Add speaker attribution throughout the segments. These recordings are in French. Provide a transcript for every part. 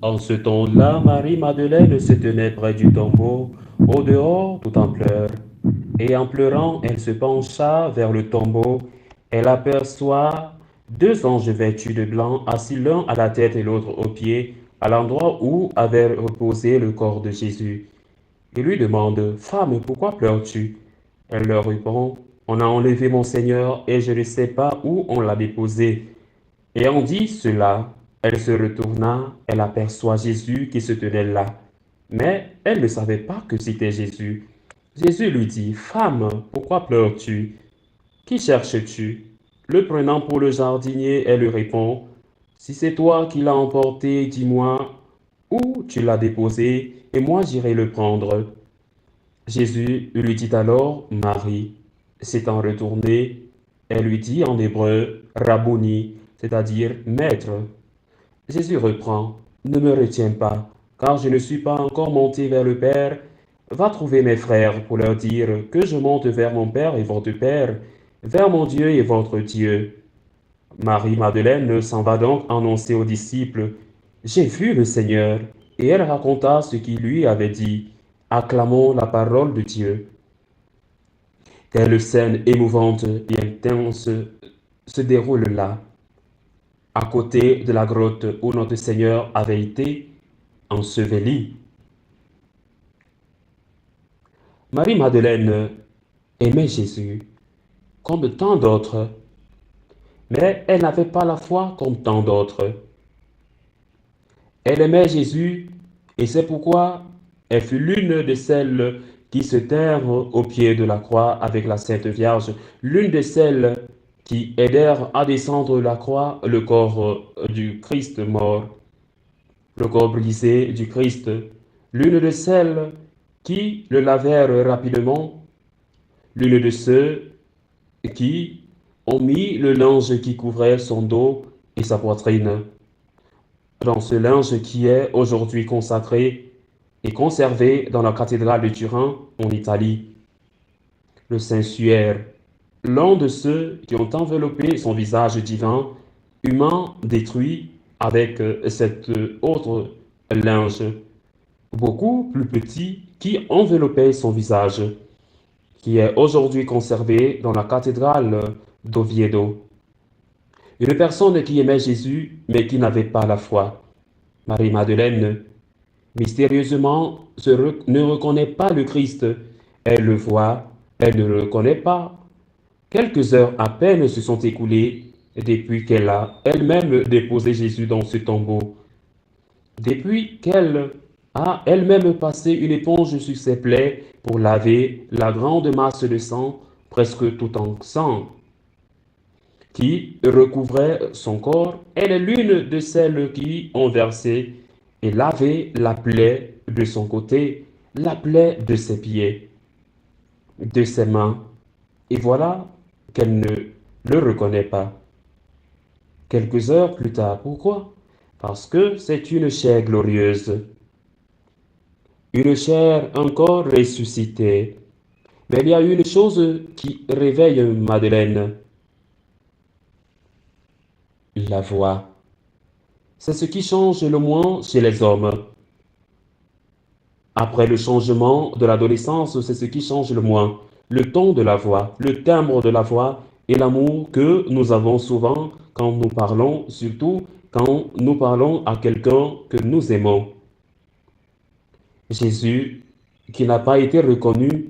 Speaker 1: En ce temps-là, Marie-Madeleine se tenait près du tombeau, au dehors, tout en pleurs. Et en pleurant, elle se pencha vers le tombeau. Elle aperçoit deux anges vêtus de blanc, assis l'un à la tête et l'autre aux pieds, à l'endroit où avait reposé le corps de Jésus. Il lui demande, Femme, pourquoi pleures-tu? Elle leur répond, On a enlevé mon Seigneur et je ne sais pas où on l'a déposé. Ayant dit cela, elle se retourna, elle aperçoit Jésus qui se tenait là. Mais elle ne savait pas que c'était Jésus. Jésus lui dit, Femme, pourquoi pleures-tu? Qui cherches-tu? Le prenant pour le jardinier, elle lui répond, Si c'est toi qui l'as emporté, dis-moi où tu l'as déposé, et moi j'irai le prendre. Jésus lui dit alors, Marie. S'étant retourné, elle lui dit en hébreu, Rabboni, c'est-à-dire Maître. Jésus reprend, Ne me retiens pas, car je ne suis pas encore monté vers le Père. Va trouver mes frères pour leur dire que je monte vers mon Père et votre Père, vers mon Dieu et votre Dieu. Marie-Madeleine s'en va donc annoncer aux disciples, J'ai vu le Seigneur, et elle raconta ce qu'il lui avait dit. Acclamons la parole de Dieu. Quelle scène émouvante et intense se déroule là, à côté de la grotte où notre Seigneur avait été enseveli. Marie-Madeleine aimait Jésus comme tant d'autres, mais elle n'avait pas la foi comme tant d'autres. Elle aimait Jésus et c'est pourquoi elle fut l'une de celles qui se tinrent au pied de la croix avec la Sainte Vierge, l'une de celles qui aidèrent à descendre la croix le corps du Christ mort, le corps brisé du Christ, l'une de celles qui le lavèrent rapidement, l'une de ceux qui ont mis le linge qui couvrait son dos et sa poitrine dans ce linge qui est aujourd'hui consacré et conservé dans la cathédrale de Turin en Italie. Le Saint-Suaire, l'un de ceux qui ont enveloppé son visage divin, humain détruit avec cet autre linge, beaucoup plus petit, qui enveloppait son visage, qui est aujourd'hui conservé dans la cathédrale d'Oviedo. Une personne qui aimait Jésus, mais qui n'avait pas la foi. Marie-Madeleine, mystérieusement, ne reconnaît pas le Christ. Elle le voit, elle ne le reconnaît pas. Quelques heures à peine se sont écoulées depuis qu'elle a elle-même déposé Jésus dans ce tombeau. Depuis qu'elle a elle-même passé une éponge sur ses plaies pour laver la grande masse de sang, presque tout en sang, qui recouvrait son corps, elle est l'une de celles qui ont versé et lavé la plaie de son côté, la plaie de ses pieds, de ses mains. Et voilà qu'elle ne le reconnaît pas. Quelques heures plus tard, pourquoi? Parce que c'est une chair glorieuse, une chair encore ressuscitée. Mais il y a une chose qui réveille Madeleine, la voix. C'est ce qui change le moins chez les hommes. Après le changement de l'adolescence, c'est ce qui change le moins. Le ton de la voix, le timbre de la voix et l'amour que nous avons souvent quand nous parlons, surtout quand nous parlons à quelqu'un que nous aimons. Jésus, qui n'a pas été reconnu,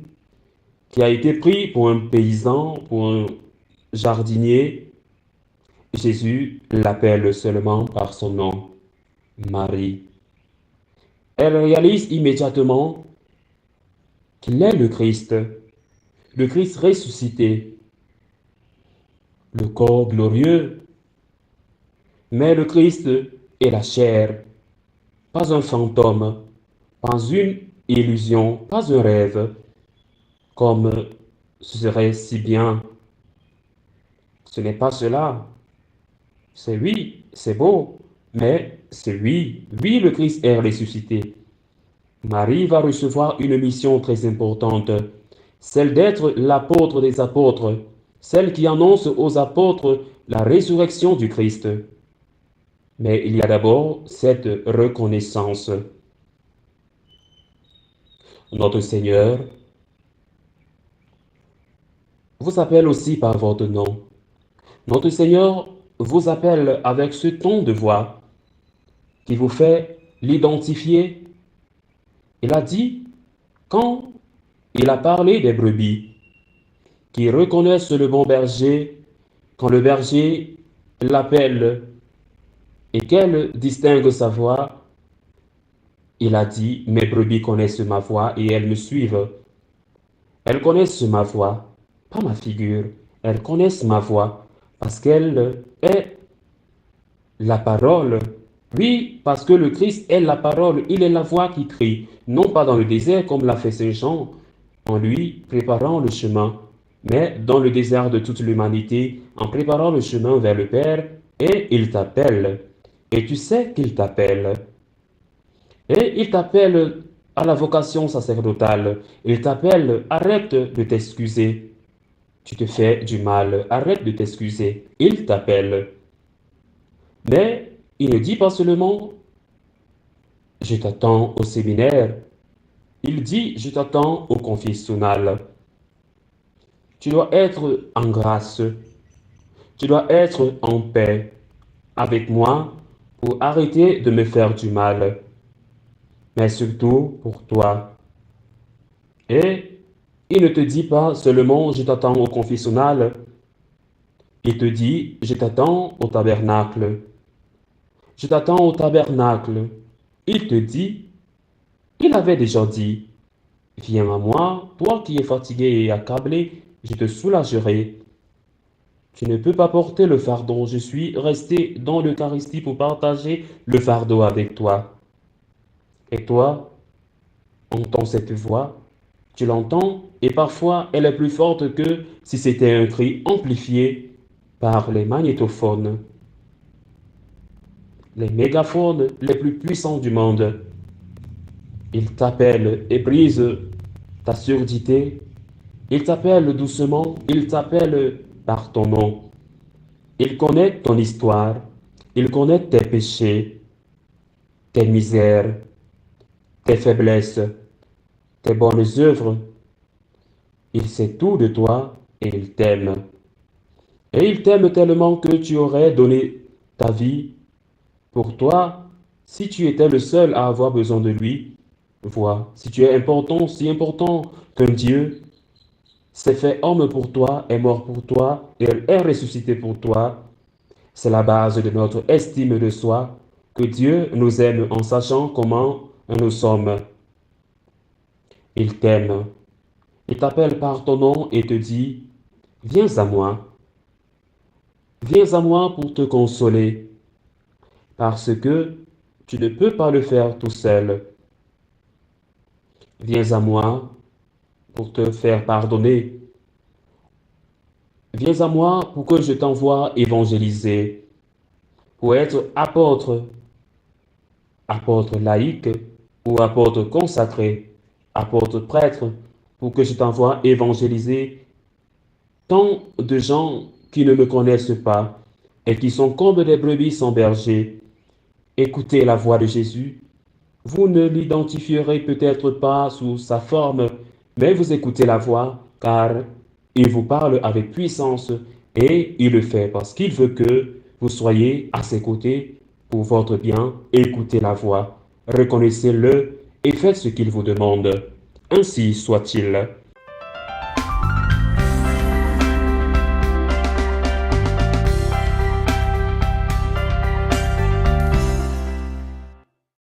Speaker 1: qui a été pris pour un paysan, pour un jardinier, Jésus l'appelle seulement par son nom, Marie. Elle réalise immédiatement qu'il est le Christ ressuscité, le corps glorieux, mais le Christ est la chair, pas un fantôme, pas une illusion, pas un rêve, comme ce serait si bien. Ce n'est pas cela. C'est oui, c'est beau, mais c'est lui. Oui, le Christ est ressuscité. Marie va recevoir une mission très importante, celle d'être l'apôtre des apôtres, celle qui annonce aux apôtres la résurrection du Christ. Mais il y a d'abord cette reconnaissance. Notre Seigneur vous appelle aussi par votre nom. Notre Seigneur vous appelle avec ce ton de voix qui vous fait l'identifier. Il a dit, quand il a parlé des brebis, qui reconnaissent le bon berger, quand le berger l'appelle et qu'elle distingue sa voix, il a dit, mes brebis connaissent ma voix et elles me suivent. Elles connaissent ma voix, pas ma figure. Elles connaissent ma voix parce qu'elle est la parole. Oui, parce que le Christ est la parole, il est la voix qui crie, non pas dans le désert comme l'a fait Saint Jean, en lui préparant le chemin, mais dans le désert de toute l'humanité, en préparant le chemin vers le Père, et il t'appelle. Et tu sais qu'il t'appelle. Et il t'appelle à la vocation sacerdotale. Il t'appelle, arrête de t'excuser. Tu te fais du mal, arrête de t'excuser. Il t'appelle. Mais il ne dit pas seulement, je t'attends au séminaire. Il dit, je t'attends au confessionnal. Tu dois être en grâce. Tu dois être en paix avec moi pour arrêter de me faire du mal. Mais surtout pour toi. Et il ne te dit pas seulement, je t'attends au confessionnal. Il te dit, je t'attends au tabernacle. Je t'attends au tabernacle. Il te dit, il avait déjà dit, viens à moi, toi qui es fatigué et accablé, je te soulagerai. Tu ne peux pas porter le fardeau. Je suis resté dans l'Eucharistie pour partager le fardeau avec toi. Et toi, entends cette voix. Tu l'entends et parfois elle est plus forte que si c'était un cri amplifié par les magnétophones, les mégaphones les plus puissants du monde. Il t'appelle et brise ta surdité. Il t'appelle doucement, il t'appelle par ton nom. Il connaît ton histoire, il connaît tes péchés, tes misères, tes faiblesses, tes bonnes œuvres. Il sait tout de toi et il t'aime. Et il t'aime tellement que tu aurais donné ta vie pour toi si tu étais le seul à avoir besoin de lui. Vois, si tu es important, si important qu'un Dieu s'est fait homme pour toi, est mort pour toi et est ressuscité pour toi, c'est la base de notre estime de soi, que Dieu nous aime en sachant comment nous sommes. Il t'aime. Il t'appelle par ton nom et te dit, viens à moi. Viens à moi pour te consoler, parce que tu ne peux pas le faire tout seul. Viens à moi pour te faire pardonner. Viens à moi pour que je t'envoie évangéliser, pour être apôtre, apôtre laïque ou apôtre consacré, apôtre prêtre, pour que je t'envoie évangéliser tant de gens qui ne me connaissent pas et qui sont comme des brebis sans berger. Écoutez la voix de Jésus. Vous ne l'identifierez peut-être pas sous sa forme, mais vous écoutez la voix, car il vous parle avec puissance et il le fait parce qu'il veut que vous soyez à ses côtés pour votre bien. Écoutez la voix, reconnaissez-le et faites ce qu'il vous demande. Ainsi soit-il.